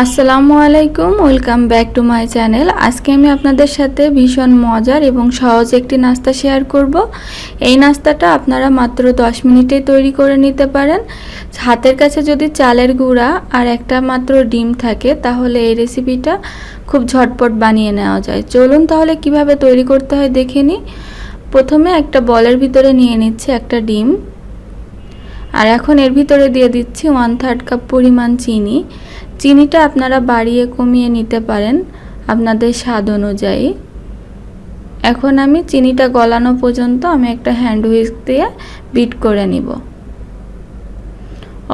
আসসালামু আলাইকুম, welcome back to my channel. আজকে আমি আপনাদের সাথে ভীষণ মজার এবং সহজ একটি নাস্তা শেয়ার করব। এই নাস্তাটা আপনারা মাত্র 10 মিনিটেই তৈরি করে নিতে পারেন। হাতের কাছে যদি চালের গুঁড়া আর একটা মাত্র ডিম থাকে তাহলে এই রেসিপিটা খুব ঝটপট বানিয়ে নেওয়া যায়। চলুন তাহলে কিভাবে তৈরি করতে হয় দেখে নিই। প্রথমে একটা বলের ভিতরে নিয়ে নিচ্ছি একটা ডিম, আর এখন এর ভিতরে দিয়ে দিচ্ছি 1/3 কাপ পরিমাণ চিনি। চিনিটা আপনারা বাড়িয়ে কমিয়ে নিতে পারেন আপনাদের স্বাদ অনুযায়ী। এখন আমি চিনিটা গলানো পর্যন্ত আমি একটা হ্যান্ড হুইস্ক দিয়ে বিট করে নিব।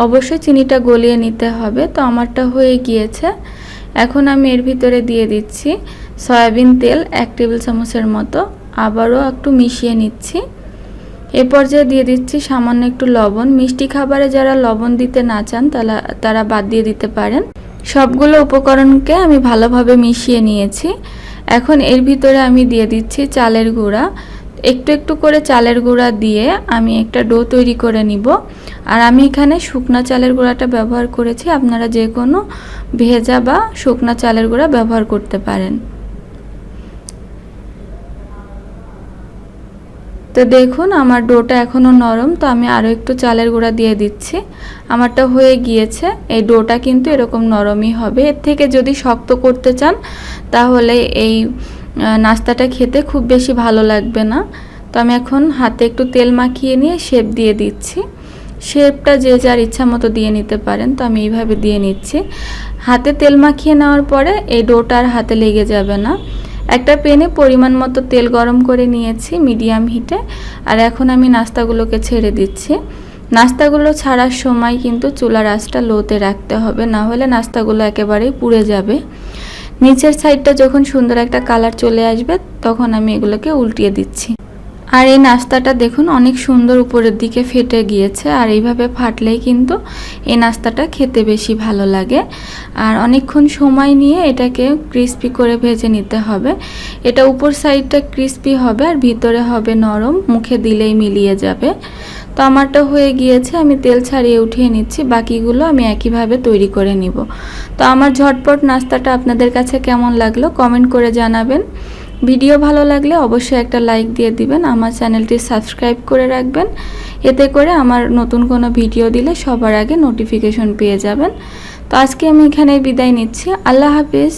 অবশ্যই চিনিটা গলিয়ে নিতে হবে। তো আমারটা হয়ে গিয়েছে। এখন আমি এর ভিতরে দিয়ে দিচ্ছি সয়াবিন তেল 1 টেবিল চামচের মতো, আবারও একটু মিশিয়ে নিচ্ছি। এ পর্যায়ে দিয়ে দিচ্ছি সামান্য একটু লবণ। মিষ্টি খাবারে যারা লবণ দিতে না চান তারা বাদ দিয়ে দিতে পারেন। সবগুলো উপকরণকে আমি ভালোভাবে মিশিয়ে নিয়েছি। এখন এর ভিতরে আমি দিয়ে দিচ্ছি চালের গুঁড়া। একটু একটু করে চালের গুঁড়া দিয়ে আমি একটা ডো তৈরি করে নিব। আর আমি এখানে শুকনা চালের গুঁড়াটা ব্যবহার করেছি, আপনারা যে কোনো ভেজা বা শুকনা চালের গুঁড়া ব্যবহার করতে পারেন। তো দেখুন আমার ডোটা এখনও নরম, তো আমি আরও একটু চালের গুঁড়া দিয়ে দিচ্ছি। আমারটা হয়ে গিয়েছে। এই ডোটা কিন্তু এরকম নরমই হবে। এর থেকে যদি শক্ত করতে চান তাহলে এই নাস্তাটা খেতে খুব বেশি ভালো লাগবে না। তো আমি এখন হাতে একটু তেল মাখিয়ে নিয়ে শেপ দিয়ে দিচ্ছি। শেপটা যে যার ইচ্ছা মতো দিয়ে নিতে পারেন। তো আমি এইভাবে দিয়ে নিচ্ছি। হাতে তেল মাখিয়ে নেওয়ার পরে এই ডোটা আর হাতে লেগে যাবে না। একটা প্যানে পরিমাণ মতো তেল গরম করে নিয়েছি মিডিয়াম হিটে। আর এখন আমি নাস্তাগুলোকে ছেড়ে দিচ্ছি। নাস্তাগুলো ছাড়ার সময় কিন্তু চুলার আঁচটা লোতে রাখতে হবে, না হলে নাস্তাগুলো একেবারেই পুড়ে যাবে। নিচের সাইডটা যখন সুন্দর একটা কালার চলে আসবে তখন আমি এগুলোকে উল্টিয়ে দিচ্ছি। আর এই নাস্তাটা দেখুন অনেক সুন্দর উপরের দিকে ফেটে গিয়েছে। আর এইভাবে ফাটলেই কিন্তু এই নাস্তাটা খেতে বেশি ভালো লাগে। আর অনেকক্ষণ সময় নিয়ে এটাকে ক্রিস্পি করে ভেজে নিতে হবে। এটা উপর সাইডটা ক্রিস্পি হবে আর ভিতরে হবে নরম, মুখে দিলেই মিলিয়ে যাবে। তো আমারটা হয়ে গিয়েছে, আমি তেল ছাড়িয়ে উঠিয়ে নিচ্ছি। বাকিগুলো আমি একইভাবে তৈরি করে নিব। তো আমার ঝটপট নাস্তাটা আপনাদের কাছে কেমন লাগলো কমেন্ট করে জানাবেন। ভিডিও ভালো লাগলে অবশ্যই একটা লাইক দিয়ে দিবেন। আমার চ্যানেলটি সাবস্ক্রাইব করে রাখবেন, এতে করে আমার নতুন কোনো ভিডিও দিলে সবার আগে নোটিফিকেশন পেয়ে যাবেন। তো আজকে আমি এখানেই বিদায় নিচ্ছি। আল্লাহ হাফেজ।